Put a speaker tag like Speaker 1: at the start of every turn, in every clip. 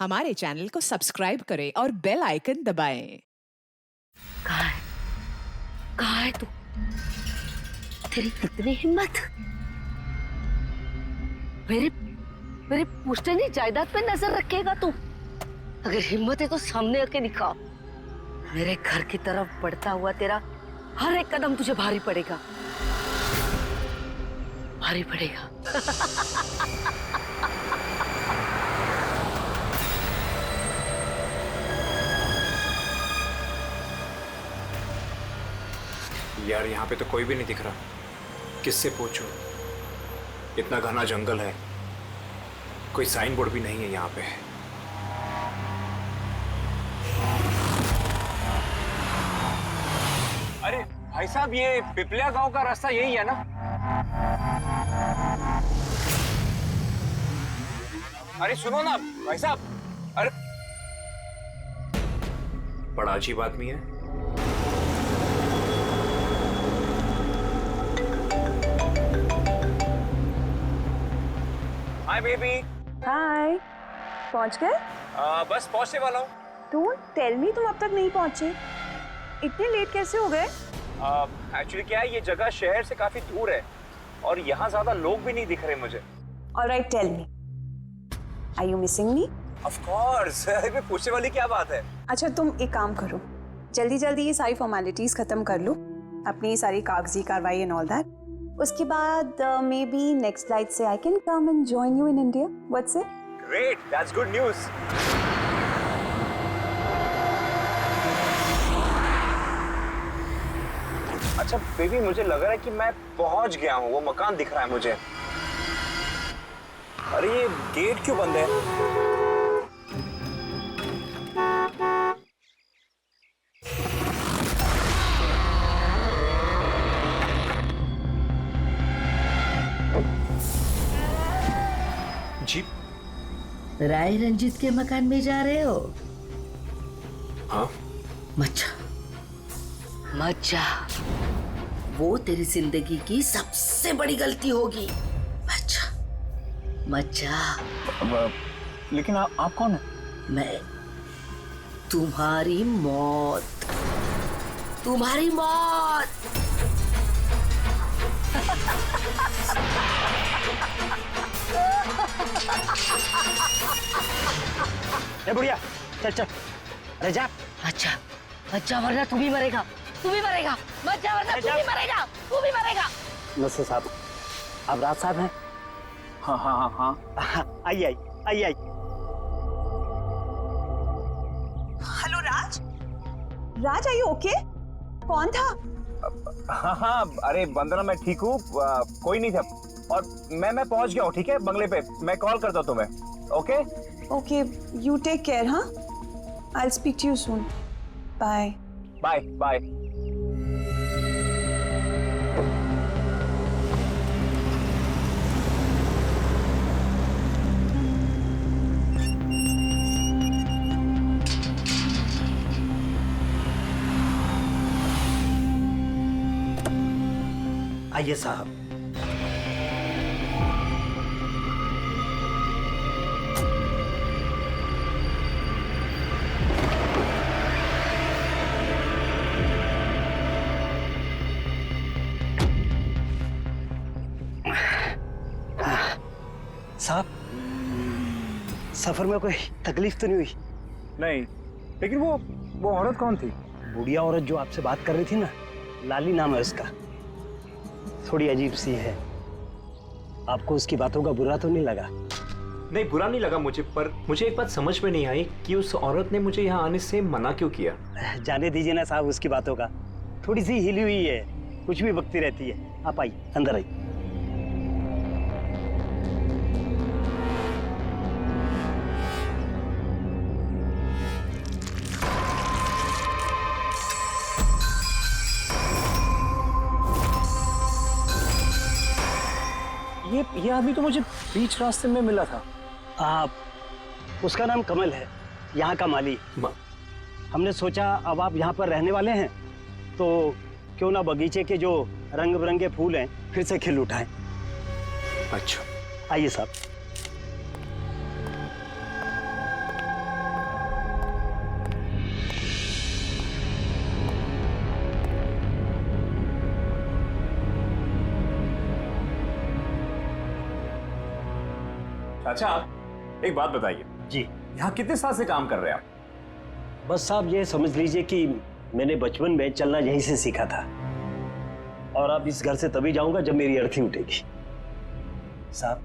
Speaker 1: हमारे चैनल को सब्सक्राइब करें और बेल आइकन दबाएं।
Speaker 2: कहाँ है? कहाँ है तू? तेरी कितनी हिम्मत! मेरे मेरे पुश्तैनी जायदाद पे नजर रखेगा तू? अगर हिम्मत है तो सामने आके दिखा। मेरे घर की तरफ बढ़ता हुआ तेरा हर एक कदम तुझे भारी पड़ेगा, भारी पड़ेगा।
Speaker 3: यार यहाँ पे तो कोई भी नहीं दिख रहा, किससे पूछूं? इतना घना जंगल है, कोई साइन बोर्ड भी नहीं है यहाँ पे। अरे भाई साहब, ये पिपलिया गांव का रास्ता यही है ना? अरे सुनो ना भाई साहब, अरे बड़ा अजीब आदमी है। Hi baby.
Speaker 4: हाय, पहुंच गए?
Speaker 3: बस पहुंचने वाला हूँ।
Speaker 4: डोंट टेल मी तुम अब तक नहीं पहुंचे। इतने लेट कैसे हो गए?
Speaker 3: एक्चुअली क्या है, ये जगह शहर से काफी दूर है और यहाँ ज्यादा लोग भी नहीं दिख रहे मुझे।
Speaker 4: Alright, tell me, are you missing me?
Speaker 3: Of course, इसमें पूछने वाली क्या बात है?
Speaker 4: अच्छा, तुम एक काम करो, जल्दी जल्दी ये सारी फॉर्मेलिटीज खत्म कर लो, अपनी सारी कागजी कार्रवाई एंड ऑल दैट। उसके बाद मे बी नेक्स्ट फ्लाइट से I can come and join you in India. What's it?
Speaker 3: Great, that's good news. अच्छा बेबी, मुझे लग रहा है कि मैं पहुंच गया हूँ, वो मकान दिख रहा है मुझे। अरे ये गेट क्यों बंद है? जी
Speaker 2: राय रंजीत के मकान में जा रहे हो?
Speaker 3: हाँ।
Speaker 2: मत जा, वो तेरी जिंदगी की सबसे बड़ी गलती होगी। मत जा।
Speaker 3: लेकिन आप कौन है?
Speaker 2: मैं तुम्हारी मौत, तुम्हारी मौत।
Speaker 5: ए बुढ़िया, चल चल, अरे जा।
Speaker 2: अच्छा वरना तू भी मरेगा, तू भी मरेगा। मत जा वरना तू भी मरेगा, तू भी मरेगा।
Speaker 5: नसर साहब, आप राज साहब हैं?
Speaker 3: हाँ हाँ हाँ हाँ।
Speaker 5: आई।
Speaker 4: Hello Raj, Raj are you okay? कौन था?
Speaker 3: हाँ, अरे वंदना, मैं ठीक हूँ, कोई नहीं था और मैं पहुंच गया हूँ। ठीक है, बंगले पे मैं कॉल करता हूँ तुम्हें। Okay
Speaker 4: okay, you take care. हाँ, I will speak to you soon. Bye
Speaker 3: bye bye.
Speaker 5: आइए साहब। साहब, सफर में कोई तकलीफ तो नहीं हुई?
Speaker 3: नहीं, लेकिन वो औरत कौन थी?
Speaker 5: बुढ़िया औरत जो आपसे बात कर रही थी ना, लाली नाम है उसका, थोड़ी अजीब सी है। आपको उसकी बातों का बुरा तो नहीं लगा?
Speaker 3: नहीं, बुरा नहीं लगा मुझे, पर मुझे एक बात समझ में नहीं आई कि उस औरत ने मुझे यहाँ आने से मना क्यों किया।
Speaker 5: जाने दीजिए ना साहब उसकी बातों का, थोड़ी सी हिली हुई है, कुछ भी बकती रहती है। आप आइए, अंदर आइए।
Speaker 3: ये आदमी तो मुझे बीच रास्ते में मिला था।
Speaker 5: उसका नाम कमल है, यहाँ का माली। हमने सोचा अब आप यहाँ पर रहने वाले हैं तो क्यों ना बगीचे के जो रंग बिरंगे फूल हैं फिर से खिल उठाएं।
Speaker 3: अच्छा,
Speaker 5: आइए साहब।
Speaker 3: अच्छा एक बात बताइए
Speaker 5: जी।
Speaker 3: यहाँ कितने साल से काम कर रहे हैं आप?
Speaker 5: बस साहब ये समझ लीजिए कि मैंने बचपन में चलना यहीं से सीखा था, और अब इस घर से तभी जाऊंगा जब मेरी अर्थी उठेगी। साहब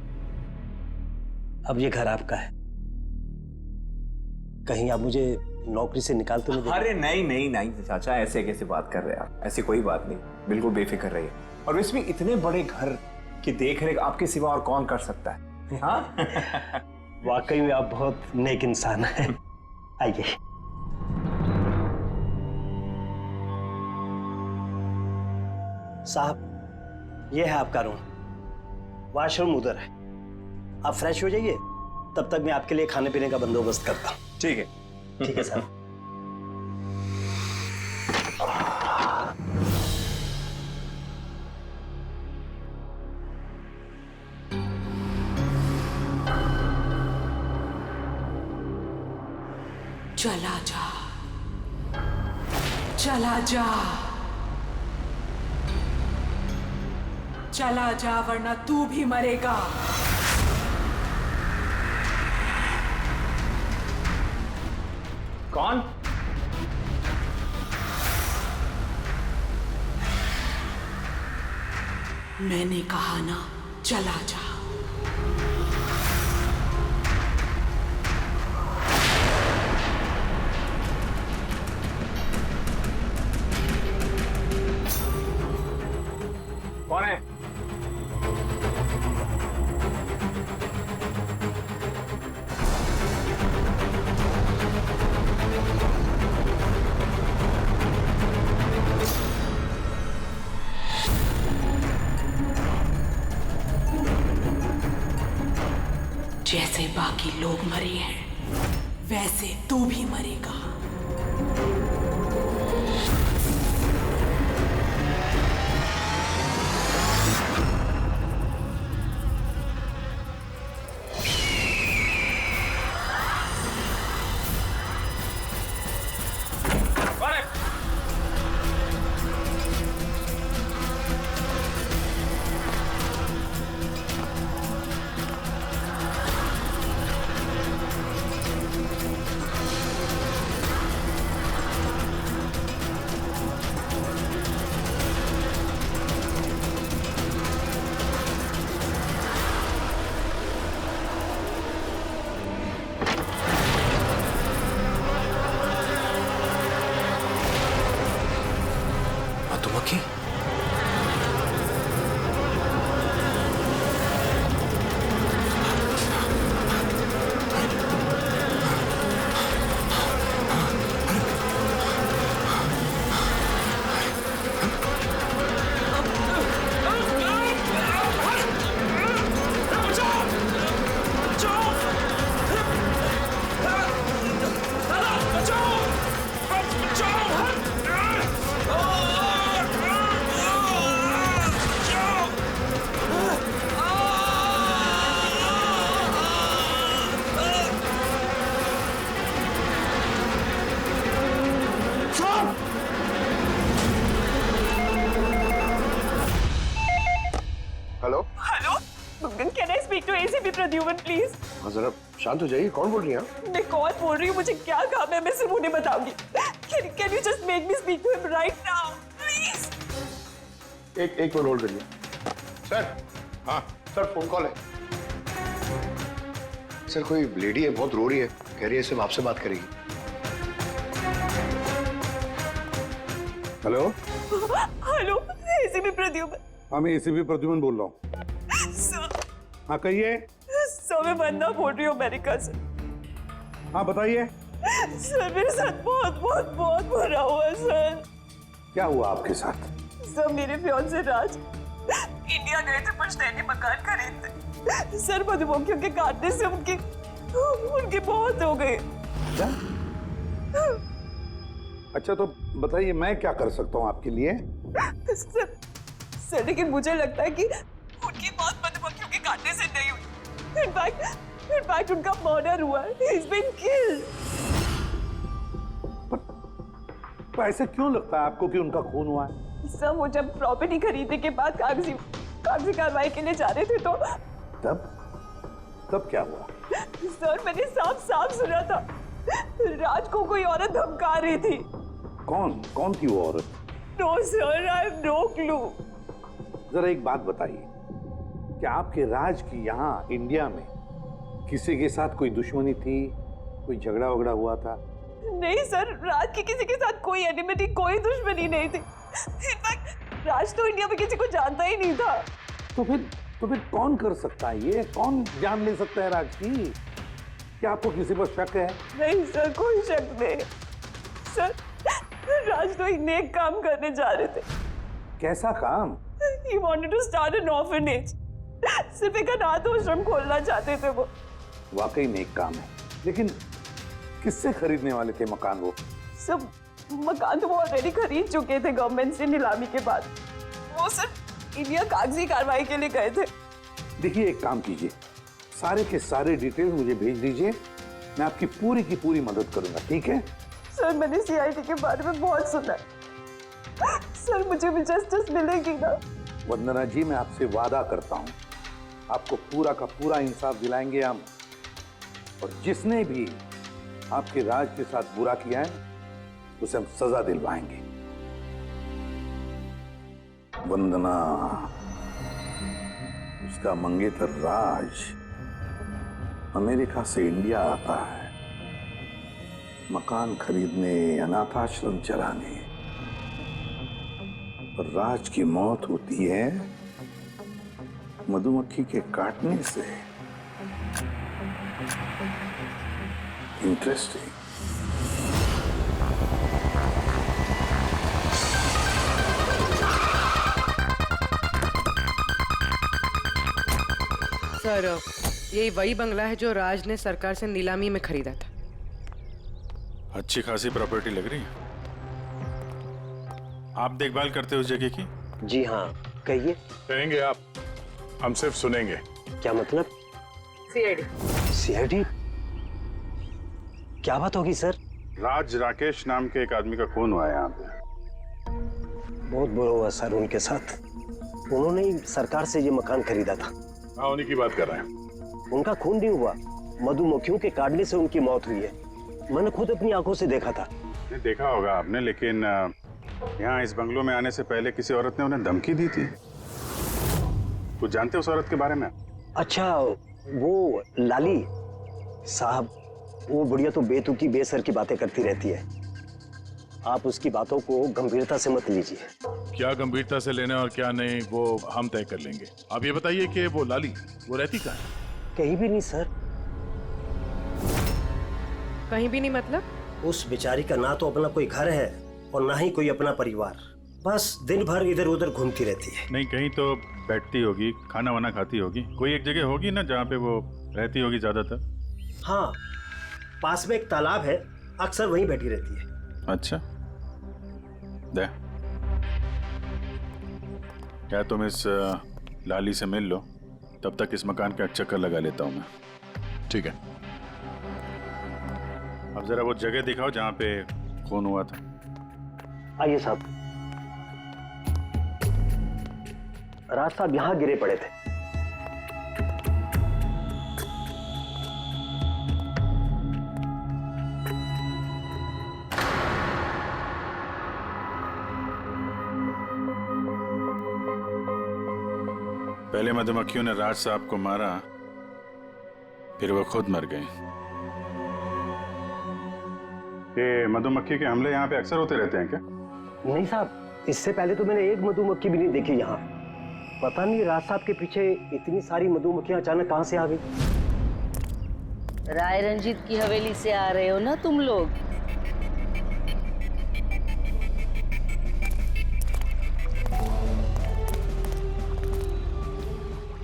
Speaker 5: अब ये घर आपका है, कहीं आप मुझे नौकरी से निकाल तो नहीं देंगे?
Speaker 3: अरे नहीं नहीं नहीं चाचा, ऐसे कैसे बात कर रहे हैं आप? ऐसी कोई बात नहीं, बिल्कुल बेफिक्र रहिए। और इसमें इतने बड़े घर की देख रेख आपके सिवा और कौन कर सकता है? हाँ?
Speaker 5: वाकई में आप बहुत नेक इंसान हैं। आइए। साहब ये है आपका रूम, वॉशरूम उधर है, आप फ्रेश हो जाइए, तब तक मैं आपके लिए खाने पीने का बंदोबस्त करता हूँ।
Speaker 3: ठीक है।
Speaker 5: ठीक है साहब।
Speaker 1: चला जा, चला जा, चला जा, वरना तू भी मरेगा।
Speaker 3: कौन?
Speaker 1: मैंने कहा ना, चला जा।
Speaker 3: कौन है?
Speaker 1: जैसे बाकी लोग मरे हैं, वैसे तू भी मरेगा।
Speaker 3: मधुमक्खी?
Speaker 6: Hello
Speaker 7: hello, can I speak to ACP Pradyuman please?
Speaker 6: हाँ जरा शांत हो जाइए, कौन बोल रही हैं आप?
Speaker 7: मैं कौन बोल रही हूँ, मुझे क्या काम है, मैं सिर्फ उन्हें बताऊंगी। Can you just make me speak to him right now please?
Speaker 6: एक मिनट होल्ड करिए। सर, हाँ सर, फोन कॉल है। सर कोई लेडी है, बहुत रो रही है, कह रही है सिर्फ आपसे बात करेगी।
Speaker 8: Hello,
Speaker 7: hello ACP Pradyuman.
Speaker 8: हाँ मैं एसीपी प्रद्युमन बोल रहा हूँ।
Speaker 7: सर,
Speaker 8: हाँ कहिए।
Speaker 7: सर मैं वंदना बोल रही हूँ अमेरिका से।
Speaker 8: हाँ बताइए।
Speaker 7: सर मेरे साथ बहुत बहुत बहुत बुरा हुआ सर।
Speaker 8: क्या हुआ आपके साथ?
Speaker 7: सर मेरे फियांसे राज इंडिया गए थे पुश्तैनी मकान खरीदते। सर मधुमक्खियों के काटने से उनकी मौत हो गई।
Speaker 8: क्या? अच्छा तो बताइए मैं क्या कर सकता हूँ आपके लिए?
Speaker 7: सर लेकिन मुझे लगता है कि उनकी मौत मधुमक्खियों के काटने से नहीं हुई। इनफैक्ट उनका मर्डर हुआ है। He's been killed.
Speaker 8: तो ऐसे क्यों लगता है आपको कि उनका खून हुआ है?
Speaker 7: सर वो जब प्रॉपर्टी खरीदने के बाद कागजी कार्रवाई के लिए जा रहे थे तो
Speaker 8: तब तब क्या हुआ?
Speaker 7: सर मैंने साफ साफ सुना था राज को कोई औरत धमका रही थी।
Speaker 8: कौन थी वो औरत?
Speaker 7: No sir, I have no clue.
Speaker 8: जरा एक बात बताइए, क्या आपके राज की यहाँ इंडिया में किसी के साथ कोई दुश्मनी थी, कोई झगड़ा वगड़ा हुआ था?
Speaker 7: नहीं सर, राज की किसी के साथ कोई एनिमिटी, कोई दुश्मनी नहीं थी। इनफैक्ट राज तो इंडिया में किसी को जानता ही नहीं था।
Speaker 8: तो फिर कौन कर सकता है ये? कौन जान ले सकता है राज की? क्या आपको किसी पर शक है?
Speaker 7: नहीं सर, कोई शक नहीं। सर राज तो एक नेक काम करने जा रहे थे।
Speaker 8: कैसा काम?
Speaker 7: He wanted to start an orphanage. सिर्फ एक अनाथ आश्रम खोलना चाहते थे वो।
Speaker 8: वाकई नेक काम है, लेकिन किससे खरीदने वाले थे मकान वो?
Speaker 7: सब मकान तो वो ऑलरेडी खरीद चुके थे गवर्नमेंट से नीलामी के बाद। वो सर इंडिया कागजी कार्रवाई के लिए गए थे।
Speaker 8: देखिए, एक काम कीजिए, सारे के सारे डिटेल्स मुझे भेज दीजिए, मैं आपकी पूरी की पूरी मदद करूंगा, ठीक है?
Speaker 7: सर मैंने सीआईडी के बारे में बहुत सुना है। सर मुझे भी जस्टिस मिलेगी ना?
Speaker 8: वंदना जी, मैं आपसे वादा करता हूं, आपको पूरा का पूरा इंसाफ दिलाएंगे हम, और जिसने भी आपके राज के साथ बुरा किया है उसे हम सजा दिलवाएंगे। वंदना, उसका मंगेतर राज अमेरिका से इंडिया आता है मकान खरीदने, अनाथाश्रम चलाने, और राज की मौत होती है मधुमक्खी के काटने से। इंटरेस्टिंग।
Speaker 9: सर, यही वही बंगला है जो राज ने सरकार से नीलामी में खरीदा था।
Speaker 6: अच्छी खासी प्रॉपर्टी लग रही है। आप देखभाल करते हो उस जगह की?
Speaker 5: जी हाँ, कहिए।
Speaker 6: कहेंगे आप, हम सिर्फ सुनेंगे।
Speaker 5: क्या मतलब? सीआईडी? क्या बात होगी सर?
Speaker 6: राज राकेश नाम के एक आदमी का खून हुआ है यहाँ पे।
Speaker 5: बहुत बुरा हुआ सर उनके साथ। उन्होंने ही सरकार से ये मकान खरीदा था।
Speaker 6: हाँ, उन्हीं की बात कर रहे हैं।
Speaker 5: उनका खून नहीं हुआ, मधुमक्खियों के काटने से उनकी मौत हुई है। मैंने खुद अपनी आंखों से देखा था।
Speaker 6: नहीं, देखा होगा आपने, लेकिन यहाँ इस बंगलों में आने से पहले किसी औरत ने उन्हें धमकी दी थी। कुछ जानते हो उस औरत के बारे में?
Speaker 5: अच्छा, वो लाली साहब, वो बुढ़िया तो बेतुकी बेसर की बातें करती रहती है। आप उसकी बातों को गंभीरता से मत लीजिए।
Speaker 6: क्या गंभीरता से लेना और क्या नहीं, वो हम तय कर लेंगे। आप ये बताइए कि वो लाली, वो रहती कहाँ है?
Speaker 5: कहीं भी नहीं सर।
Speaker 9: कहीं भी नहीं मतलब?
Speaker 5: उस बेचारी का ना तो अपना कोई घर है और ना ही कोई अपना परिवार। बस दिन भर इधर उधर घूमती रहती है।
Speaker 6: नहीं, कहीं तो बैठती होगी, खाना वाना खाती होगी। कोई एक जगह होगी ना जहाँ पे वो रहती होगी ज्यादातर।
Speaker 5: हाँ, पास में एक तालाब है, अक्सर वहीं बैठी रहती है।
Speaker 6: अच्छा, दे क्या तुम इस लाली से मिल लो, तब तक इस मकान का चक्कर लगा लेता हूँ मैं। ठीक है, अब जरा वो जगह दिखाओ जहाँ पे खून हुआ था।
Speaker 5: आइए साहब। राज साहब यहाँ गिरे पड़े थे।
Speaker 6: पहले मधुमक्खियों ने राज साहब को मारा, फिर वो खुद मर गए। ये मधुमक्खी के हमले यहाँ पे अक्सर होते रहते हैं क्या?
Speaker 5: नहीं साहब, इससे पहले तो मैंने एक मधुमक्खी भी नहीं देखी यहाँ। पता नहीं राज साहब के पीछे इतनी सारी मधुमक्खियां अचानक कहाँ से आ गई।
Speaker 2: राय रंजीत की हवेली से आ रहे हो ना तुम लोग?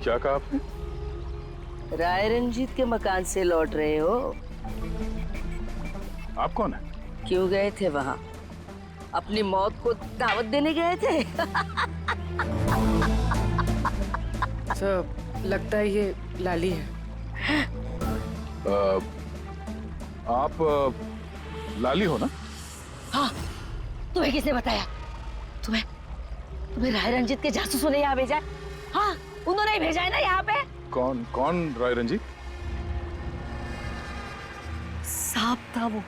Speaker 6: क्या कहा आपने?
Speaker 2: राय रंजीत के मकान से लौट रहे हो?
Speaker 6: आप कौन है?
Speaker 2: क्यों गए थे वहां? अपनी मौत को दावत देने गए थे?
Speaker 9: सर, लगता है ये लाली है।
Speaker 6: आप लाली हो ना?
Speaker 2: हाँ, तुम्हें किसने बताया? तुम्हें राय रंजीत के जासूसों ने यहाँ भेजा है? हाँ, उन्होंने ही भेजा है ना यहाँ पे।
Speaker 6: कौन राय रंजीत?
Speaker 2: सांप था वो,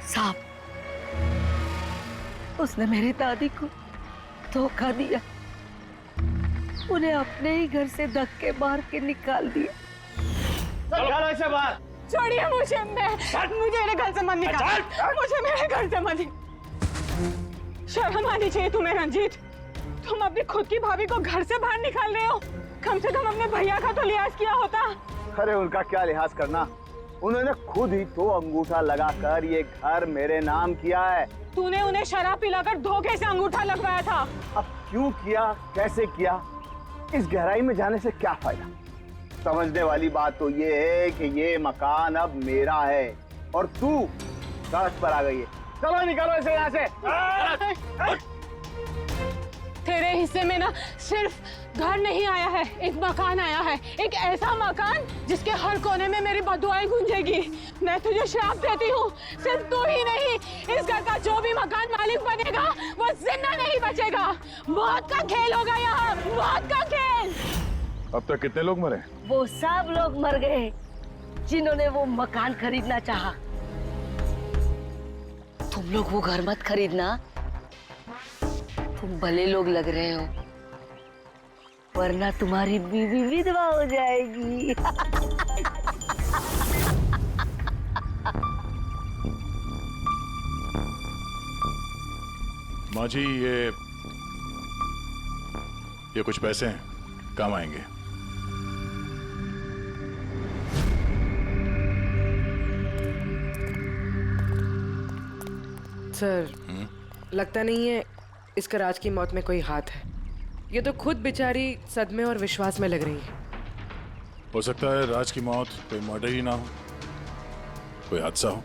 Speaker 2: सांप। उसने मेरी दादी को धोखा दिया, उन्हें अपने ही घर से धक्के मार के निकाल दिया।
Speaker 5: चलो ऐसे बाहर।
Speaker 7: छोड़िए मुझे, मुझे मेरे घर से मत निकाल, मुझे मेरे घर से मत। शर्म आनी चाहिए तुम्हें रंजीत, तुम अपनी खुद की भाभी को घर से बाहर निकाल रहे हो। कम से कम अपने भैया का तो लिहाज किया होता।
Speaker 3: अरे उनका क्या लिहाज करना, उन्होंने खुद ही तो अंगूठा लगाकर ये घर मेरे नाम किया है।
Speaker 7: तूने उन्हें शराब पिलाकर धोखे से अंगूठा लगवाया था।
Speaker 3: अब क्यों किया, कैसे किया, इस गहराई में जाने से क्या फायदा। समझने वाली बात तो ये है कि ये मकान अब मेरा है और तू सड़क पर आ गई है। चलो निकलो इसे यहाँ से।
Speaker 7: तेरे हिस्से में ना सिर्फ घर नहीं आया है, एक मकान आया है, एक ऐसा मकान जिसके हर कोने में मेरी बदुआएं गूंजेगी। मैं तुझे श्राप देती हूँ, सिर्फ तू ही नहीं, इस घर का जो भी मकान मालिक बनेगा वो जिंदा नहीं बचेगा। मौत का खेल होगा यहाँ, मौत का खेल।
Speaker 6: अब तक कितने लोग मरे?
Speaker 2: वो सब लोग मर गए जिन्होंने वो मकान खरीदना चाहा। तुम लोग वो घर मत खरीदना, तुम भले लोग लग रहे हो, वरना तुम्हारी बीवी विधवा हो जाएगी।
Speaker 6: माँ जी ये कुछ पैसे हैं, काम आएंगे।
Speaker 9: सर, लगता नहीं है इसका राज की मौत में कोई हाथ है। ये तो खुद बेचारी सदमे और विश्वास में लग रही है।
Speaker 6: हो सकता है राज की मौत कोई मर्डर ही ना हो, कोई हादसा हो।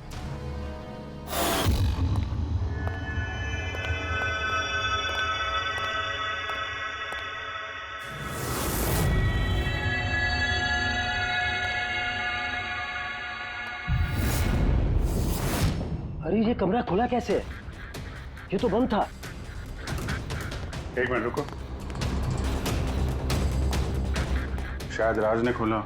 Speaker 5: अरे ये कमरा खुला कैसे है? ये तो बंद था।
Speaker 6: एक मिनट रुको, शायद राज ने खोला।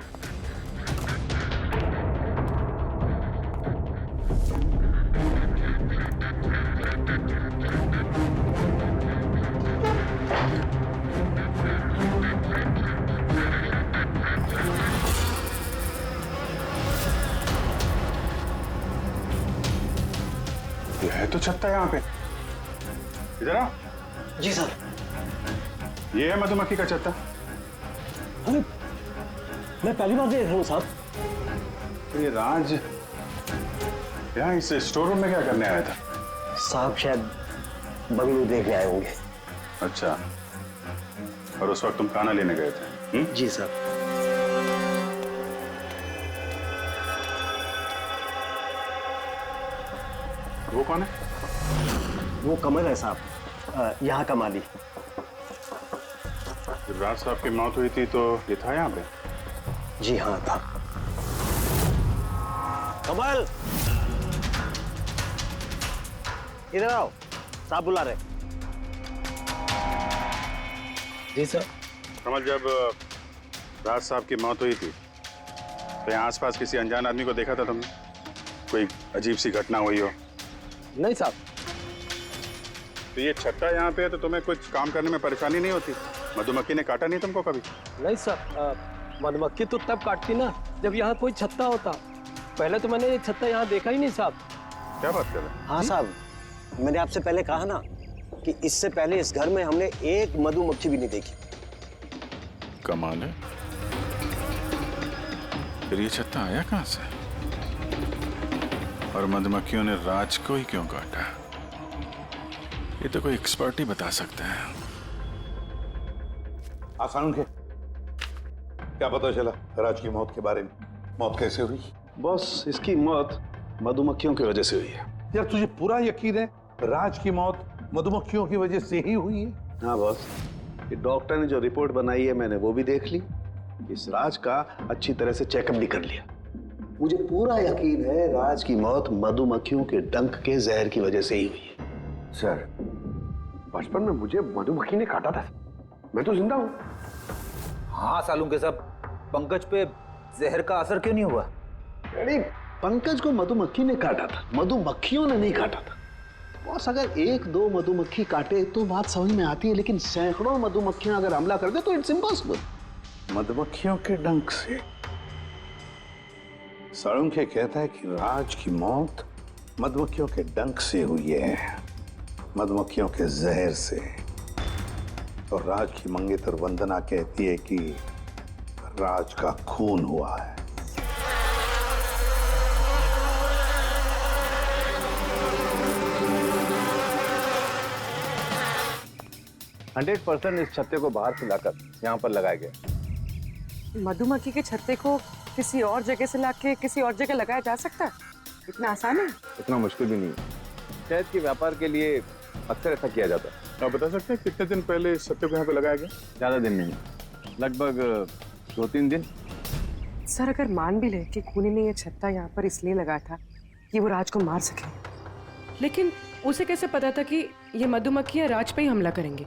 Speaker 6: ये है तो छत्ता यहाँ पे। इधर आ।
Speaker 5: जी सर।
Speaker 6: ये है मधुमक्खी का छत्ता।
Speaker 5: अरे मैं पहली बार देख रहा हूँ साहब।
Speaker 6: ये राज यहाँ इस स्टोर रूम में क्या करने आया था?
Speaker 5: साहब शायद बंगलू देखने आए होंगे।
Speaker 6: अच्छा, और उस वक्त तुम खाना लेने गए थे?
Speaker 5: जी सर।
Speaker 6: वो कौन है?
Speaker 5: वो कमल है साहब, यहाँ का माली।
Speaker 6: जब राज साहब की मौत हुई थी तो ये था यहाँ पे?
Speaker 5: जी हाँ था। कमल इधर आओ, साहब बुला रहे। जी सर।
Speaker 6: कमल, जब राज साहब की मौत हुई थी तो यहाँ आसपास किसी अनजान आदमी को देखा था तुमने? कोई अजीब सी घटना हुई हो?
Speaker 5: नहीं साहब।
Speaker 6: तो ये छत्ता यहाँ पे है तो तुम्हें कुछ काम करने में परेशानी नहीं होती? मधुमक्खी ने काटा नहीं तुमको कभी?
Speaker 10: नहीं सर, मधुमक्खी तो तब काटती ना जब यहाँ कोई छत्ता होता। पहले तो मैंने ये छत्ता यहाँ देखा ही नहीं साहब।
Speaker 6: क्या बात कर रहे हैं?
Speaker 5: हाँ साहब, मैंने आपसे पहले कहा ना कि इससे पहले इस घर में हमने एक मधुमक्खी भी नहीं देखी।
Speaker 6: कमाल है। फिर ये छत्ता आया कहाँ से? और मधुमक्खियों ने राज को ही क्यों काटा? ये तो कोई एक्सपर्ट ही बता सकते हैं।
Speaker 8: आसान के क्या पता चला राज की मौत के बारे में? मौत कैसे हुई?
Speaker 6: बॉस, इसकी मौत मधुमक्खियों की वजह से हुई है।
Speaker 8: यार तुझे पूरा यकीन है राज की मौत मधुमक्खियों की वजह से ही हुई है?
Speaker 11: हाँ बॉस, ये डॉक्टर ने जो रिपोर्ट बनाई है मैंने वो भी देख ली। इस राज का अच्छी तरह से चेकअप भी कर लिया। मुझे पूरा यकीन है राज की मौत मधुमक्खियों के डंक के जहर की वजह से ही हुई है।
Speaker 12: सर, बचपन में मुझे मधुमक्खी ने काटा था, मैं तो जिंदा हूँ।
Speaker 3: हाँ सालू के सब, पंकज पे जहर का असर क्यों नहीं हुआ?
Speaker 12: अरे
Speaker 11: पंकज को मधुमक्खी ने काटा था, मधुमक्खियों ने नहीं काटा था। बॉस, अगर एक दो मधुमक्खी काटे तो बात समझ में आती है, लेकिन सैकड़ों मधुमक्खियां अगर हमला कर दे तो इट्स इम्पॉसिबल।
Speaker 8: मधुमक्खियों के डंक से साळुंखे कहता है कि राज की मौत मधुमक्खियों के डंक से हुई है, मधुमक्खियों के जहर से। और राज की मंगेतर वंदना कहती है कि राज का खून हुआ है।
Speaker 3: 100% इस छत्ते को बाहर से लाकर यहाँ पर लगाया गया।
Speaker 9: मधुमक्खी के छत्ते को किसी और जगह से लाके किसी और जगह लगाया जा सकता है? इतना आसान है?
Speaker 3: इतना मुश्किल भी नहीं है। शहद के व्यापार के लिए अक्सर ऐसा किया जाता है।
Speaker 6: आप बता सकते हैं कितने दिन पहले इस छत्ते को यहाँ पे लगाया गया?
Speaker 3: ज्यादा दिन नहीं, लगभग 2-3 दिन।
Speaker 9: सर, अगर मान भी ले कि खूनी ने ये छत्ता यहाँ पर इसलिए लगाया था कि वो राज को मार सके, लेकिन उसे कैसे पता था कि ये मधुमक्खियाँ राज पे ही हमला करेंगे,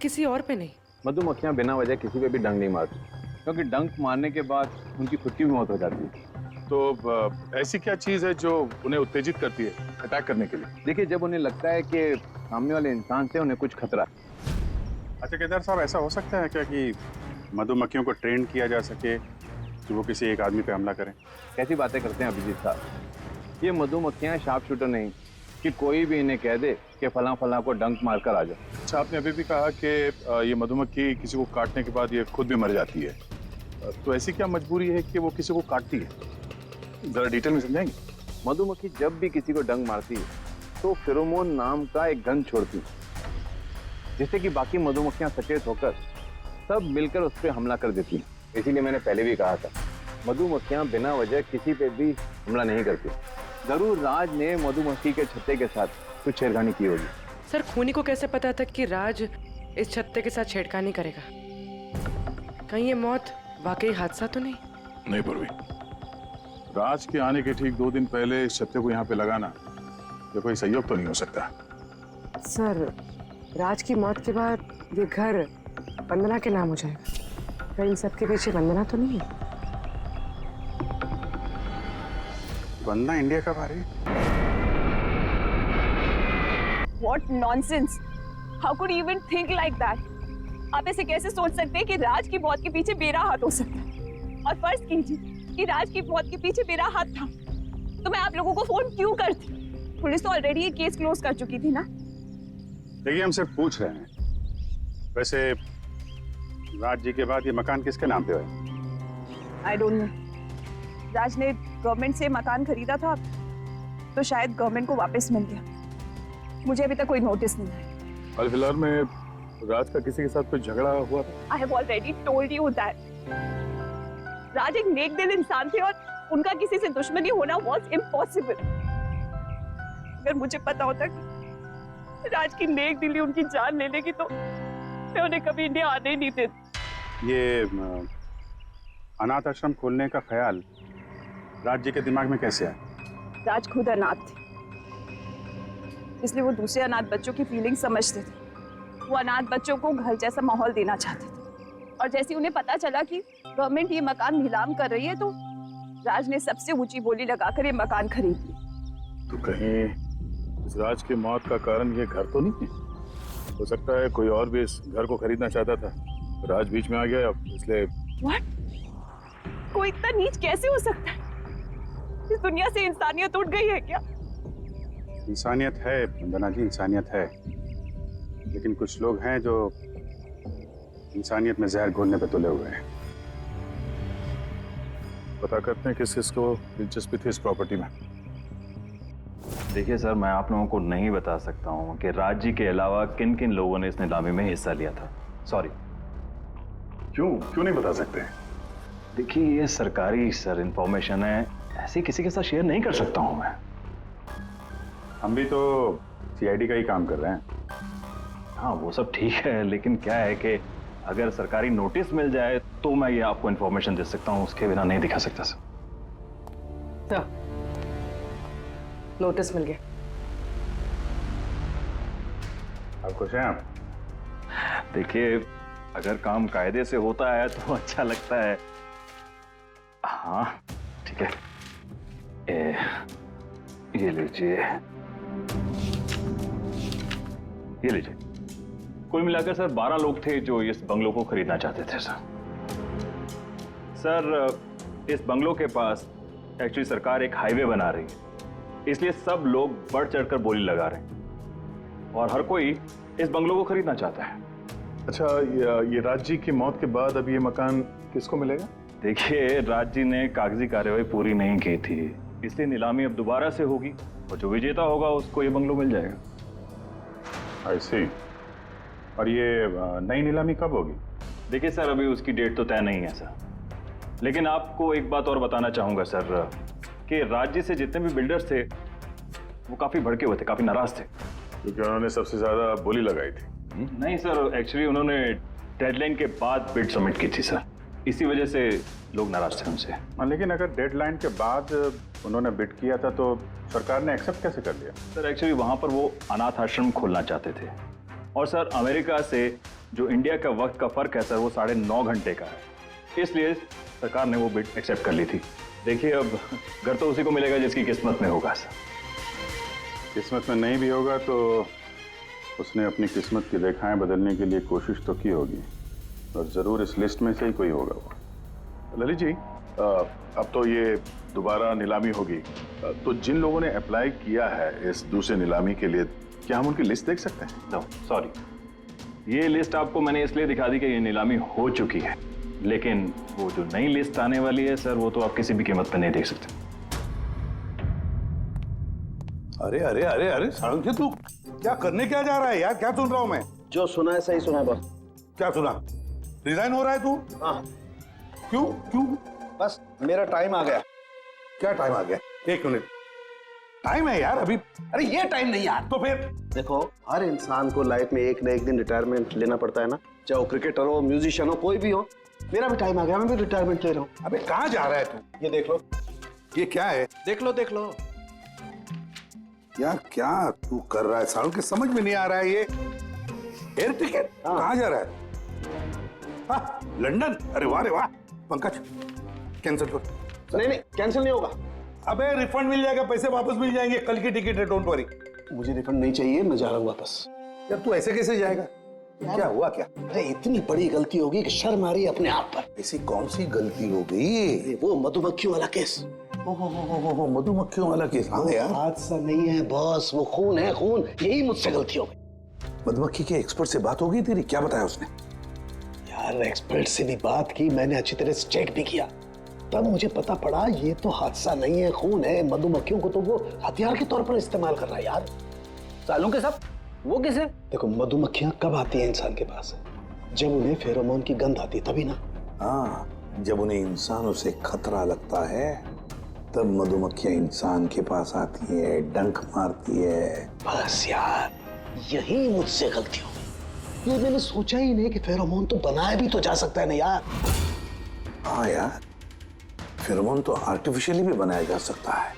Speaker 9: किसी और पे नहीं?
Speaker 3: मधुमक्खियां बिना वजह किसी पे भी डंक नहीं मारती, क्योंकि डंक मारने के बाद उनकी खुद की भी मौत हो जाती है।
Speaker 6: तो ऐसी क्या चीज है जो उन्हें उत्तेजित करती है अटैक करने के लिए?
Speaker 3: देखिए, जब उन्हें लगता है कि सामने वाले इंसान से उन्हें कुछ खतरा है।
Speaker 6: अच्छा केदार साहब, ऐसा हो सकता है क्या कि मधुमक्खियों को ट्रेन किया जा सके कि वो किसी एक आदमी पे हमला करें?
Speaker 3: कैसी बातें करते हैं अभिजीत साहब, ये मधुमक्खियां शार्प शूटर नहीं कि कोई भी इन्हें कह दे कि फला फला को डंक मार कर आ जाओ।
Speaker 6: अच्छा, आपने अभी भी कहा कि ये मधुमक्खी किसी को काटने के बाद ये खुद भी मर जाती है, तो ऐसी क्या मजबूरी है कि वो किसी को काटती है? जरा डिटेल में समझाएंगे?
Speaker 3: मधुमक्खी जब भी किसी को डंक मारती है तो फेरोमोन नाम का एक गंध छोड़ती है, जिससे कि बाकी मधुमक्खियां सचेत होकर सब मिलकर उस पर हमला कर देती हैं। इसीलिए मैंने पहले भी कहा था, मधुमक्खियां बिना वजह किसी पे भी हमला नहीं करती। जरूर राज ने मधुमक्खी के छत्ते के साथ कुछ छेड़खानी की होगी।
Speaker 9: सर, खूनी को कैसे पता था कि राज इस छत्ते के साथ छेड़खानी करेगा? कहीं ये मौत वाकई हादसा तो नहीं?
Speaker 6: नहीं पूर्वी, राज के आने के ठीक 2 दिन पहले इस छत्ते को यहाँ पे लगाना ये कोई सहयोग तो नहीं हो सकता।
Speaker 9: सर, राज की मौत के बाद ये घर वंदना के नाम हो जाएगा, कहीं इन सबके पीछे वंदना तो नहीं है?
Speaker 6: वंदना इंडिया कब आ रही है?
Speaker 4: What nonsense! How could you even think like that? आप ऐसे कैसे सोच सकते हैं कि राज की मौत के पीछे मेरा हाथ हो सकता है? और फर्ज कीजिए कि राज की मौत के पीछे मेरा हाथ था, तो मैं आप लोगों को फोन क्यों करती? पुलिस तो ऑलरेडी ये केस क्लोज कर चुकी थी ना।
Speaker 6: देखिए, हम सिर्फ पूछ रहे हैं। वैसे राज जी के बाद ये मकान किसके नाम पे है?
Speaker 4: I don't know. राज ने गवर्नमेंट से मकान खरीदा था, तो शायद गवर्नमेंट को वापस मिल गया। मुझे अभी तक कोई नोटिस नहीं आया।
Speaker 6: हाल फिलहाल में राज का किसी के साथ कोई झगड़ा हुआ था?
Speaker 4: I have already told you that. राज एक नेक दिल इंसान थे और उनका किसी से दुश्मनी होना was impossible. अगर मुझे पता होता कि राज की नेक दिली उनकी जान ले लेगी तो मैं उन्हें कभी इंडिया आने ही नहीं देती।
Speaker 6: ये अनाथ आश्रम खोलने का ख्याल राज जी के दिमाग में कैसे आया?
Speaker 4: राज खुद अनाथ थे, इसलिए वो दूसरे अनाथ बच्चों की फीलिंग समझते थे। वो अनाथ बच्चों को घर जैसा माहौल देना चाहते थे, और जैसे ही उन्हें पता चला कि गवर्नमेंट ये मकान नीलाम कर रही है, तो राज ने सबसे ऊंची बोली लगाकर ये मकान खरीद लिया।
Speaker 6: तो कहीं इस राज की मौत का कारण ये घर तो नहीं है? हो सकता है कोई और भी इस घर को खरीदना चाहता था, राज बीच में आ गया इसलिए।
Speaker 4: What? कोई इतना नीच कैसे हो सकता है? इस दुनिया से इंसानियत उठ गई है क्या?
Speaker 6: इंसानियत है वंदना जी, इंसानियत है, लेकिन कुछ लोग हैं जो इंसानियत में जहर घोलने पे तुले हुए हैं। पता करते हैं किस किसको दिलचस्पी थी इस प्रॉपर्टी में।
Speaker 13: देखिए सर, मैं आप लोगों को नहीं बता सकता हूँ कि राज जी के अलावा किन किन लोगों ने इस नीलामी में हिस्सा लिया था। सॉरी।
Speaker 6: क्यों नहीं बता सकते?
Speaker 13: देखिए, ये सरकारी सर इंफॉर्मेशन है, ऐसे किसी के साथ शेयर नहीं कर सकता हूँ मैं।
Speaker 6: हम भी तो सीआईडी का ही काम कर रहे हैं।
Speaker 13: हाँ, वो सब ठीक है, लेकिन क्या है कि अगर सरकारी नोटिस मिल जाए तो मैं ये आपको इंफॉर्मेशन दे सकता हूँ, उसके बिना नहीं दिखा सकता सर।
Speaker 9: तो नोटिस मिल गया।
Speaker 6: आप खुश हैं? आप
Speaker 13: देखिए, अगर काम कायदे से होता है तो अच्छा लगता है। हाँ ठीक है। ये लीजिए, ये लीजिए। कुल मिलाकर सर 12 लोग थे जो इस बंगलों को खरीदना चाहते थे सर। इस बंगलों के पास एक्चुअली सरकार एक हाईवे बना रही है, इसलिए सब लोग बढ़ चढ़कर बोली लगा रहे हैं और हर कोई इस बंगलों को खरीदना चाहता है।
Speaker 6: अच्छा, ये राज जी की मौत के बाद अब ये मकान किसको मिलेगा?
Speaker 13: देखिए, राज जी ने कागजी कार्यवाही पूरी नहीं की थी, इसलिए नीलामी अब दोबारा से होगी और जो विजेता होगा उसको ये बंगलो मिल जाएगा।
Speaker 6: I see। और ये नई नीलामी कब होगी?
Speaker 13: देखिए सर, अभी उसकी डेट तो तय नहीं है सर, लेकिन आपको एक बात और बताना चाहूंगा सर कि राज जी से जितने भी बिल्डर्स थे वो काफी भड़के हुए थे, काफी नाराज थे,
Speaker 6: क्योंकि उन्होंने सबसे ज्यादा बोली लगाई थी।
Speaker 13: नहीं सर, एक्चुअली उन्होंने डेडलाइन के बाद बिड सबमिट की थी सर, इसी वजह से लोग नाराज थे उनसे।
Speaker 6: लेकिन अगर डेडलाइन के बाद उन्होंने बिड किया था तो सरकार ने एक्सेप्ट कैसे कर लिया?
Speaker 13: सर एक्चुअली वहां पर वो अनाथ आश्रम खोलना चाहते थे और सर अमेरिका से जो इंडिया का वक्त का फर्क है सर वो 9.5 घंटे का है, इसलिए सरकार ने वो बिड एक्सेप्ट कर ली थी। देखिए, अब घर तो उसी को मिलेगा जिसकी किस्मत में होगा सर।
Speaker 6: किस्मत में नहीं भी होगा तो उसने अपनी किस्मत की रेखाएं बदलने के लिए कोशिश तो की होगी और जरूर इस लिस्ट में से ही कोई होगा वो। ललित जी, अब तो ये दोबारा नीलामी होगी, तो जिन लोगों ने अप्लाई किया है इस दूसरे नीलामी के लिए, क्या हम उनकी लिस्ट देख सकते हैं?
Speaker 13: नो सॉरी, ये लिस्ट आपको मैंने इसलिए दिखा दी कि ये नीलामी हो चुकी है, लेकिन वो जो नई लिस्ट आने वाली है सर वो तो आप किसी भी कीमत पर नहीं देख सकते।
Speaker 8: अरे अरे अरे अरे सारंगी, तू क्या करने क्या जा रहा है यार? क्या सुन रहा हूं मैं?
Speaker 11: जो सुना है सही सुना बस।
Speaker 8: क्या सुना? रिजाइन हो रहा है तू?
Speaker 11: हाँ।
Speaker 8: क्यों क्यों?
Speaker 11: बस मेरा टाइम आ गया।
Speaker 8: क्या टाइम आ गया? 1 मिनट टाइम है यार अभी।
Speaker 11: अरे ये टाइम नहीं यार।
Speaker 8: तो फिर
Speaker 11: देखो, हर इंसान को लाइफ में एक न एक दिन रिटायरमेंट लेना पड़ता है ना, चाहे वो क्रिकेटर हो, म्यूजिशियन हो, कोई भी हो। मेरा भी टाइम आ गया, मैं भी रिटायरमेंट ले रहा हूँ।
Speaker 8: अबे कहाँ जा रहा है तू?
Speaker 11: ये देख लो।
Speaker 8: ये क्या है?
Speaker 11: देख लो देख लो।
Speaker 8: यार क्या तू कर रहा है सारुण? के समझ में नहीं आ रहा है ये एयर टिकट। कहाँ जा रहा है? हाँ, लंदन। अरे वाह रे वाह। पंकज कैंसिल कर।
Speaker 11: नहीं कैंसिल नहीं होगा।
Speaker 8: अबे रिफंड मिल जाएगा, पैसे वापस मिल जाएंगे, कल की टिकट है, डोंट वरी।
Speaker 11: मुझे रिफंड नहीं चाहिए, मैं जा रहा हूँ वापस।
Speaker 8: यार तू ऐसे कैसे जाएगा? क्या हुआ क्या?
Speaker 11: अरे इतनी बड़ी गलती होगी कि शर्म आ रही है अपने आप पर।
Speaker 8: ऐसी कौन सी गलती हो गई?
Speaker 11: वो मधुमक्खियों वाला केस।
Speaker 8: ओहो, मधुमक्खियों वाला केस। हाँ यार,
Speaker 11: हादसा नहीं है बॉस, वो खून है खून। यही मुझसे गलती हो गई।
Speaker 8: मधुमक्खी के एक्सपर्ट से बात हो गई तेरी? क्या बताया उसने?
Speaker 11: यार एक्सपर्ट से भी बात की, मैंने अच्छी तरह से चेक भी किया, तब मुझे पता पड़ा ये तो हादसा नहीं है, खून है। मधुमक्खियों को तो वो हथियार के तौर पर इस्तेमाल कर रहा है यार।
Speaker 5: सालों के सब वो किसे?
Speaker 11: देखो, मधुमक्खियां कब आती हैं इंसान के पास? जब उन्हें फेरोमोन की गंध आती है, तभी ना।
Speaker 8: हाँ, जब उन्हें इंसानों से खतरा लगता है तब मधुमक्खियां इंसान के पास आती है, डंक मारती है।
Speaker 11: बस यार, यही मुझसे गलती हो गई। ये मैंने सोचा ही नहीं कि फेरोमोन तो बनाया भी तो जा सकता है ना यार।
Speaker 8: हाँ यार, फेरोमोन तो आर्टिफिशियली भी बनाया जा सकता है,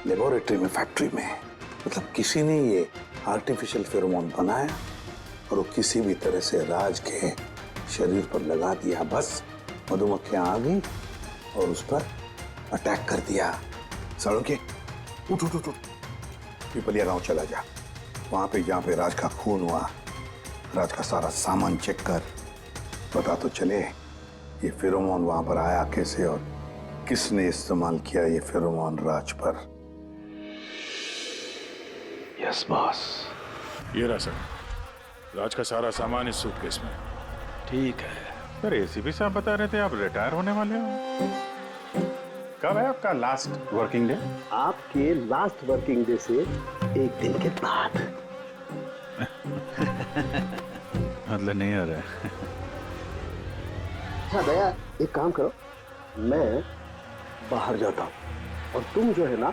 Speaker 8: लेबोरेटरी में, फैक्ट्री में। मतलब किसी ने ये आर्टिफिशियल फेरोमोन बनाया और वो किसी भी तरह से राज के शरीर पर लगा दिया। बस मधुमक्खियां आ गई और उस पर अटैक कर दिया। सड़ों के उठ उठ उठ, पिपलिया गांव चला जा। वहां पे जहाँ पे राज का खून हुआ, राज का सारा सामान चेक कर, पता तो चले ये फेरोमोन वहां पर आया कैसे और किसने इस्तेमाल किया ये फेरोमोन राज पर।
Speaker 11: Yes boss.
Speaker 6: ये रहा सर, राज का सारा सामान इस सूटकेस में।
Speaker 11: ठीक है
Speaker 6: सर, एसीपी साहब बता रहे थे आप रिटायर होने वाले हो। कब है आपका लास्ट वर्किंग डे?
Speaker 11: आपके लास्ट वर्किंग डे से 1 दिन के बाद।
Speaker 6: मतलब नहीं आ रहा है।
Speaker 11: अच्छा दया, एक काम करो, मैं बाहर जाता हूँ और तुम जो है ना,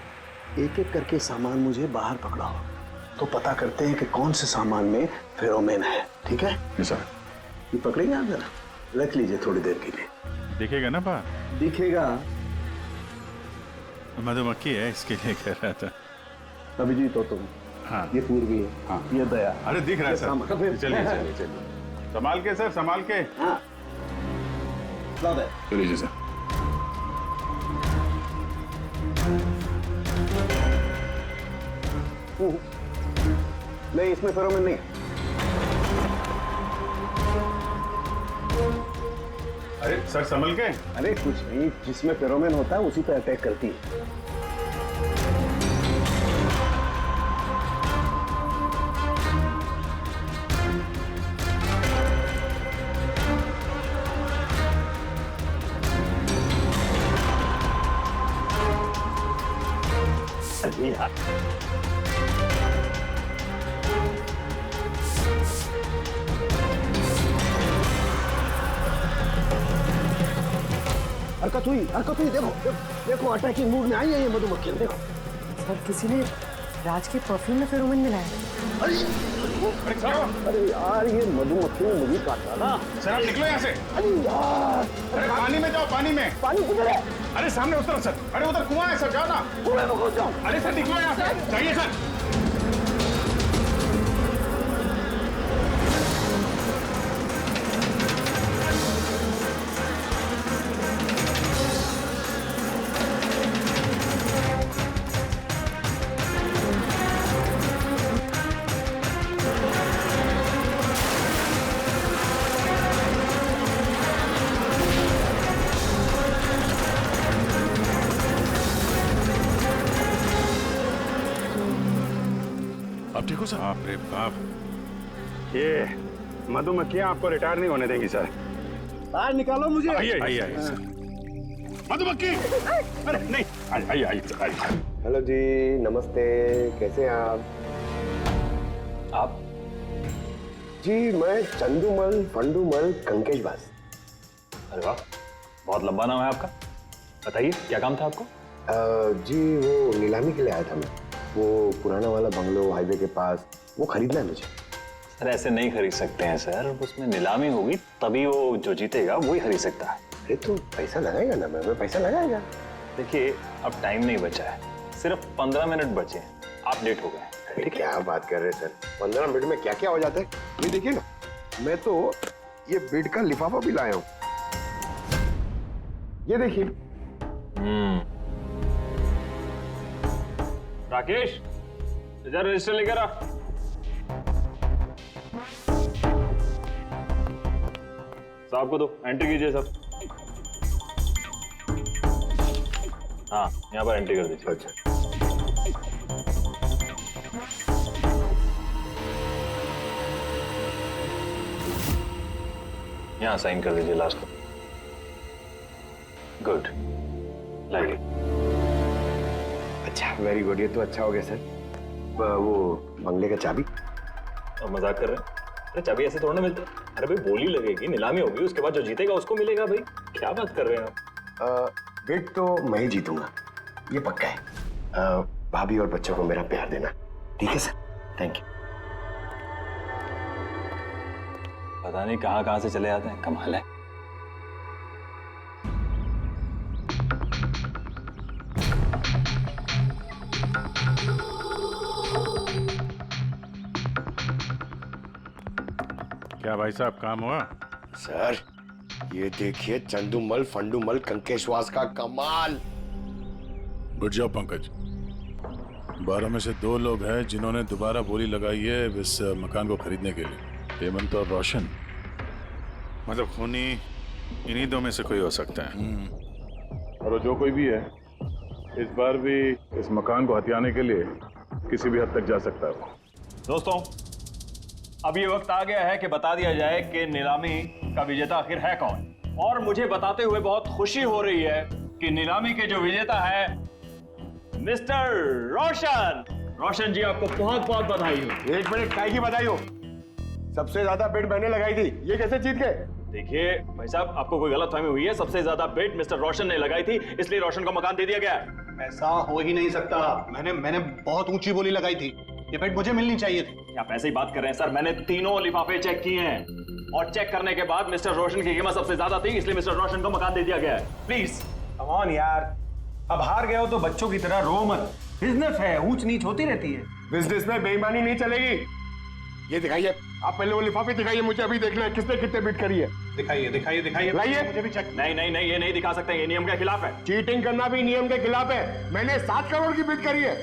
Speaker 11: एक एक करके सामान मुझे बाहर पकड़ाओ, तो पता करते हैं कि कौन से सामान में फेरोमोन है। ठीक है?
Speaker 6: जी सर।
Speaker 11: ये पकड़ेंगे आप? जरा रख लीजिए थोड़ी देर के लिए।
Speaker 6: दिखेगा ना बाहर?
Speaker 11: दिखेगा।
Speaker 6: मधुमक्खी है इसके लिए कह रहा था।
Speaker 11: अभिजीत हो तुम।
Speaker 6: हाँ,
Speaker 11: ये पूर्वी है।
Speaker 6: हाँ,
Speaker 11: ये दया।
Speaker 6: अरे दिख रहा है सर।
Speaker 11: चलिए
Speaker 6: चलिए चलिए चलिए, संभाल के सर, संभाल के।
Speaker 11: हाँ,
Speaker 6: चलिए सर।
Speaker 3: नहीं, इसमें फेरोमोन नहीं है।
Speaker 6: अरे सर संभल के।
Speaker 3: अरे कुछ नहीं, जिसमें फेरोमोन होता है उसी पे अटैक करती है। हरकत हुई, देखो देखो अटैकिंग मूड में आई है ये मधुमक्खियां, देखो।
Speaker 9: सर किसी ने राज के परफ्यूम में फेरोमोन मिलाया।
Speaker 3: अरे यार ये मधुमक्खियों ने मुझे काटा ना।
Speaker 6: सर आप निकलो यहाँ से।
Speaker 3: अरे यार,
Speaker 6: अरे पानी में जाओ, पानी में।
Speaker 3: पानी किधर है?
Speaker 6: अरे सामने उस तरफ सर। अरे उधर कुआं है सर, जाओ ना।
Speaker 3: कुएं में घुस जाओ।
Speaker 6: अरे सर निकलो यहाँ से, जाइए सर।
Speaker 13: आप ठीक हो सर? बाप रे बाप,
Speaker 6: ये मधुमक्खियां आपको रिटायर नहीं होने देंगी सर।
Speaker 3: बाहर निकालो मुझे।
Speaker 6: आइए आइए सर। मधुमक्खी, अरे नहीं, आइए आइए सर, आइए।
Speaker 12: हेलो जी, नमस्ते, कैसे हैं आप? जी मैं चंदूमल फंडूमल कंकेशवास।
Speaker 13: अरे वाह, बहुत लंबा नाम है आपका। बताइए क्या काम था आपको?
Speaker 12: जी वो नीलामी के लिए आया था मैं। वो पुराना वाला बंगलो हाईवे के पास, वो खरीदना है मुझे।
Speaker 13: सर ऐसे नहीं खरीद सकते हैं सर, उसमें नीलामी होगी तभी वो जो जीतेगा वही खरीद सकता है।
Speaker 12: अरे तो पैसा लगाएगा ना, मैं पैसा लगाएगा।
Speaker 13: देखिए अब टाइम नहीं बचा है, सिर्फ 15 मिनट बचे हैं, आप लेट हो गए।
Speaker 12: अरे क्या बात कर रहे हैं सर, 15 मिनट में क्या क्या हो जाता है। ये देखिए ना, मैं तो ये बेड का लिफाफा भी लाया हूँ, ये देखिए।
Speaker 13: राकेश इधर रजिस्टर लेकर आ। साहब को दो, एंट्री कीजिए साहब। हाँ यहाँ पर एंट्री कर दीजिए।
Speaker 12: अच्छा
Speaker 13: यहाँ साइन कर दीजिए लास्ट को। Good, like it.
Speaker 12: अच्छा, वेरी गुड, ये तो अच्छा हो गया सर। वो बंगले का चाबी?
Speaker 13: और मजाक कर रहे हैं? अरे चाबी ऐसे थोड़ा ना मिलता है। अरे भाई बोली लगेगी, नीलामी होगी, उसके बाद जो जीतेगा उसको मिलेगा। भाई क्या बात कर रहे हैं आप?
Speaker 12: बेट तो मैं ही जीतूंगा, ये पक्का है। भाभी और बच्चों को मेरा प्यार देना, ठीक है सर? Thank you.
Speaker 13: पता नहीं कहाँ कहाँ से चले आते हैं, कमाल है।
Speaker 6: क्या भाई साहब काम हुआ?
Speaker 12: सर ये देखिए, चंदूमल फंडूमल कंकेशवास का कमाल।
Speaker 6: उठ जाओ पंकज। 12 में से 2 लोग हैं जिन्होंने दोबारा बोली लगाई है इस मकान को खरीदने के लिए, हेमंत और रोशन। मतलब खूनी इन्हीं 2 में से कोई हो सकता है। और जो कोई भी है इस बार भी इस मकान को हथियाने के लिए किसी भी हद तक जा सकता है।
Speaker 13: दोस्तों अब ये वक्त आ गया है कि बता दिया जाए कि नीलामी का विजेता आखिर है कौन। और मुझे बताते हुए बहुत खुशी हो रही है कि नीलामी के जो विजेता है मिस्टर रोशन। रोशन जी आपको बहुत बहुत बधाई हो।
Speaker 12: 1 मिनट, काय की बधाई हो? सबसे ज्यादा बेट मैंने लगाई थी, ये कैसे जीत गए?
Speaker 13: देखिए भाई साहब, आपको कोई गलतफहमी हुई है। सबसे ज्यादा बेट मिस्टर रोशन ने लगाई थी, इसलिए रोशन को मकान दे दिया गया है।
Speaker 11: ऐसा हो ही नहीं सकता। मैंने बहुत ऊंची बोली लगाई थी, ये बेट मुझे मिलनी चाहिए थी।
Speaker 13: आप ऐसे ही बात कर रहे हैं सर, मैंने तीनों लिफाफे चेक किए हैं और चेक करने के बाद मिस्टर रोशन की कीमत सबसे ज्यादा थी, इसलिए मिस्टर रोशन को मकान दे दिया गया है। प्लीज
Speaker 10: कम ऑन यार, अब हार गए हो तो बच्चों की तरह रो मत। बिजनेस है, ऊंच नीच होती रहती है।
Speaker 12: बिजनेस में बेईमानी नहीं चलेगी। ये दिखाइए, आप पहले वो लिफाफे दिखाइए, मुझे अभी देखना है किसने कितने बिट करी है।
Speaker 11: दिखाइए दिखाइए दिखाइए,
Speaker 12: लाइए।
Speaker 11: मुझे भी चेक।
Speaker 13: नहीं नहीं नहीं, ये नहीं दिखा सकते, ये नियम के खिलाफ है।
Speaker 12: चीटिंग करना भी नियम के खिलाफ है। मैंने 7 करोड़ की बिट करी है।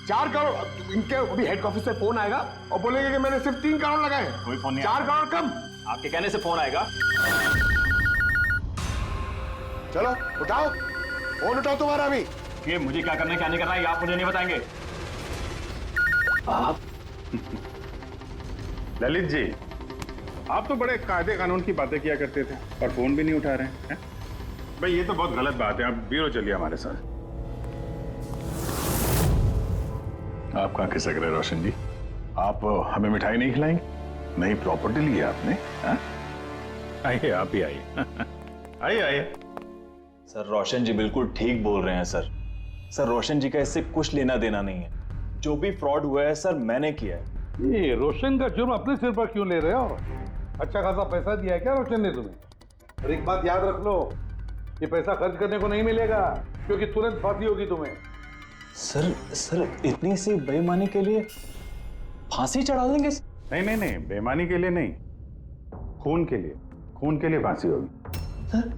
Speaker 8: 4 करोड़ इनके अभी हेड ऑफिस से फोन आएगा और बोलेंगे कि मैंने सिर्फ 3 करोड़ लगाए।
Speaker 13: कोई फोन नहीं
Speaker 8: 4 करोड़ कम।
Speaker 13: आपके कहने से फोन आएगा।
Speaker 8: चलो उठाओ, फोन उठाओ तुम्हारा अभी।
Speaker 13: ये मुझे क्या करना है क्या नहीं करना है आप मुझे नहीं बताएंगे।
Speaker 6: आप ललित जी, आप तो बड़े कायदे कानून की बातें किया करते थे और फोन भी नहीं उठा रहे हैं। भाई ये तो बहुत गलत बात है। आप ब्यूरो चलिए हमारे साथ। आप कहाँ खिसक रहे रोशन जी? आप हमें मिठाई नहीं खिलाएंगे? नई प्रॉपर्टी ली है आपने? आइए, आप ही आइए। आइए आइए।
Speaker 13: सर रोशन जी बिल्कुल ठीक बोल रहे हैं सर। सर रोशन जी का इससे कुछ लेना देना नहीं है। जो भी फ्रॉड हुआ है सर मैंने किया है।
Speaker 8: ये रोशन का जुर्म अपने सिर पर क्यों ले रहे हो? अच्छा खासा पैसा दिया है क्या रोशन ने तुम्हें? और एक बात याद रख लो, ये पैसा खर्च करने को नहीं मिलेगा क्योंकि तुरंत फांसी होगी तुम्हें।
Speaker 13: सर इतनी सी बेईमानी के लिए फांसी चढ़ा देंगे?
Speaker 6: नहीं, बेईमानी के लिए नहीं, खून के लिए फांसी होगी।
Speaker 13: सर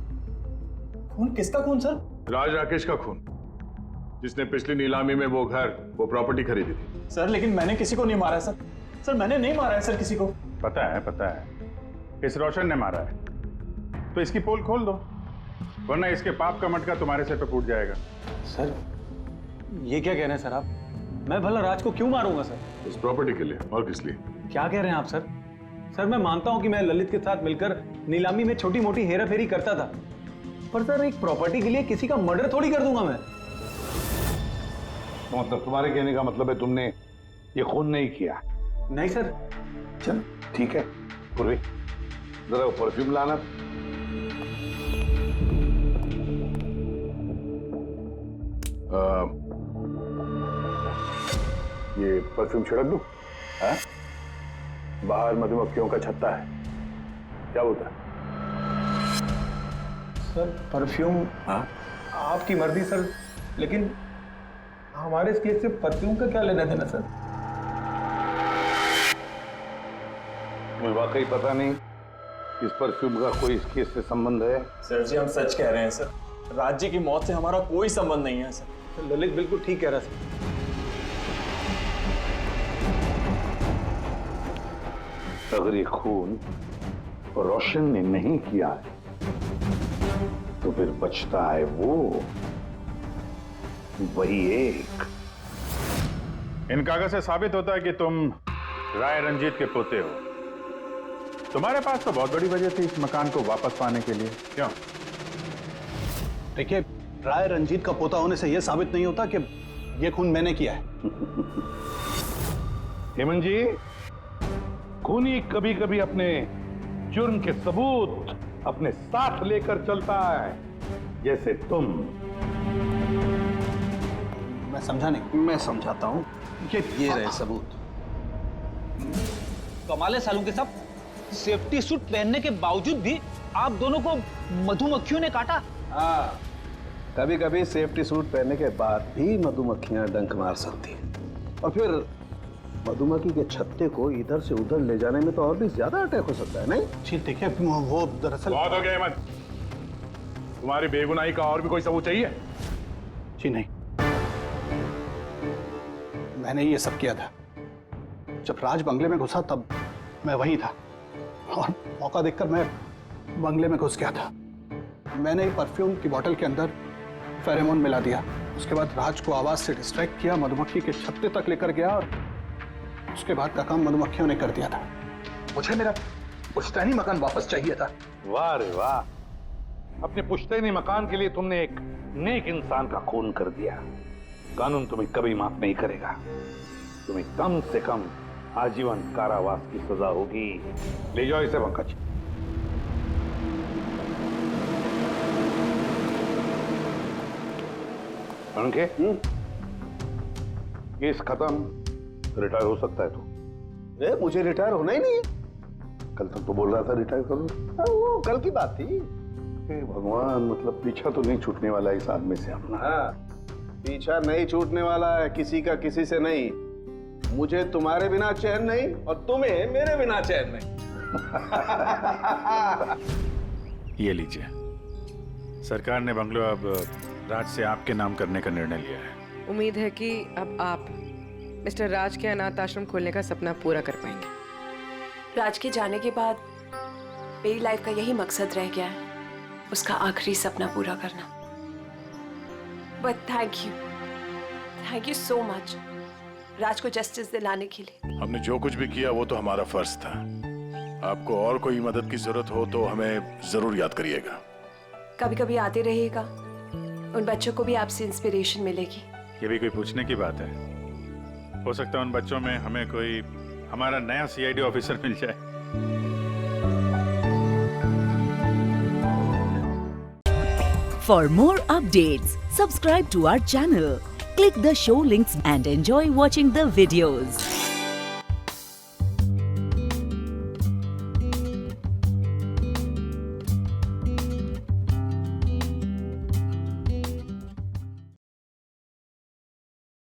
Speaker 13: खून किसका खून सर?
Speaker 6: राज राकेश का खून, जिसने पिछली नीलामी में वो प्रॉपर्टी खरीदी थी।
Speaker 13: सर लेकिन मैंने किसी को नहीं मारा है सर। सर मैंने नहीं मारा है सर किसी को।
Speaker 6: पता है इस रोशन ने मारा है। तो इसकी पोल खोल दो, वरना इसके पाप का मटका तुम्हारे सिर पे फूट जाएगा।
Speaker 13: सर ये क्या कह रहे हैं सर आप? मैं भला राज को क्यों मारूंगा सर?
Speaker 6: इस प्रॉपर्टी के लिए, और किस लिए?
Speaker 13: क्या कह रहे हैं आप सर? सर मैं मानता हूं कि मैं ललित के साथ मिलकर नीलामी में छोटी मोटी हेरा फेरी करता था, पर सर एक प्रॉपर्टी के लिए किसी का मर्डर थोड़ी कर दूंगा मैं।
Speaker 8: मतलब तुम्हारे कहने का मतलब है तुमने ये खून नहीं किया?
Speaker 13: नहीं सर।
Speaker 8: चल ठीक है, पूर्वी जरा वो परफ्यूम लाना।
Speaker 6: ये परफ्यूम छिड़क दूं? हाँ? बाहर मधुमक्खियों का छत्ता है, क्या बोलता है?
Speaker 13: Sir perfume? हाँ आपकी मर्जी सर, लेकिन हमारे इस केस से परफ्यूम का क्या लेना देना सर?
Speaker 8: मुझे वाकई पता नहीं इस परफ्यूम का कोई इस केस से संबंध है।
Speaker 13: सर जी हम सच कह रहे हैं सर, राज्य की मौत से हमारा कोई संबंध नहीं है सर। ललित बिल्कुल ठीक कह रहा सर।
Speaker 8: अगर ये खून रोशन ने नहीं किया है तो फिर बचता है वही एक।
Speaker 6: इन कागज से साबित होता है कि तुम राय रंजीत के पोते हो। तुम्हारे पास तो बहुत बड़ी वजह थी इस मकान को वापस पाने के लिए, क्यों?
Speaker 5: देखिए, राय रंजीत का पोता होने से यह साबित नहीं होता कि यह खून मैंने किया है।
Speaker 8: हेमंत जी, खूनी कभी कभी अपने जुर्म के सबूत अपने साथ लेकर चलता है, जैसे तुम।
Speaker 5: मैं समझा नहीं। मैं समझाता हूं। ये रहे सबूत।
Speaker 14: कमाल है सालू के साहब, सेफ्टी सूट पहनने के बावजूद भी आप दोनों को मधुमक्खियों ने काटा।
Speaker 11: हाँ, कभी कभी सेफ्टी सूट पहनने के बाद भी मधुमक्खियां डंक मार सकती हैं, और फिर मधुमक्खी के छत्ते को इधर से उधर ले जाने में तो और भी ज्यादा अटैक हो सकता है, नहीं?
Speaker 5: जी देखिए, वो दरअसल
Speaker 6: बहुत हो गया हेमंत, तुम्हारी बेगुनाही का और भी कोई सबूत चाहिए?
Speaker 5: जी नहीं, मैंने ये सब किया था। जब राज बंगले में घुसा तब मैं वहीं था, और मौका देखकर मैं बंगले में घुस गया था। मैंने परफ्यूम की बोतल के अंदर फेरेमोन मिला दिया। उसके बाद राज को आवाज से डिस्ट्रैक्ट किया, मधुमक्खी के छत्ते तक लेकर गया, और उसके बाद का काम मधुमक्खियों ने कर दिया था।
Speaker 8: मुझे मेरा पुश्तैनी मकान वापस चाहिए था। वाह रे वाह, अपने पुश्तैनी मकान के लिए तुमने एक नेक इंसान का खून कर दिया। कानून तुम्हें कभी माफ नहीं करेगा। तुम्हें कम से कम आजीवन कारावास की सजा होगी। ले जाओ इसे पंकज। अंके, केस खत्म, रिटायर हो सकता है तू।
Speaker 11: मुझे रिटायर होना ही नहीं है।
Speaker 8: कल तक तो बोल रहा था रिटायर करो।
Speaker 11: वो कल की बात थी।
Speaker 8: भगवान, मतलब पीछा तो नहीं छूटने वाला इस आदमी से अपना।
Speaker 11: हाँ, पीछा नहीं छूटने वाला है किसी का किसी से नहीं। मुझे तुम्हारे बिना चैन नहीं, और तुम्हें मेरे बिना चैन नहीं।
Speaker 6: ये लीजिए, सरकार ने बंगलो अब राज से आपके नाम करने का निर्णय लिया है।
Speaker 9: उम्मीद है कि अब आप मिस्टर राज के अनाथ आश्रम खोलने का सपना पूरा कर पाएंगे।
Speaker 1: राज के जाने के बाद मेरी लाइफ का यही मकसद रह गया है, उसका आखिरी सपना पूरा करना। But thank you so much Raj को जस्टिस दिलाने के लिए।
Speaker 15: हमने जो कुछ भी किया वो तो हमारा फर्ज था। आपको और कोई मदद की जरूरत हो तो हमें जरूर याद करिएगा।
Speaker 1: कभी कभी आते रहिएगा, उन बच्चों को भी आपसे इंस्पिरेशन मिलेगी।
Speaker 6: ये भी कोई पूछने की बात है? हो सकता है उन बच्चों में हमें कोई हमारा नया सीआईडी ऑफिसर मिल जाए।
Speaker 16: For more updates, subscribe to our channel, click the show links and enjoy watching the videos.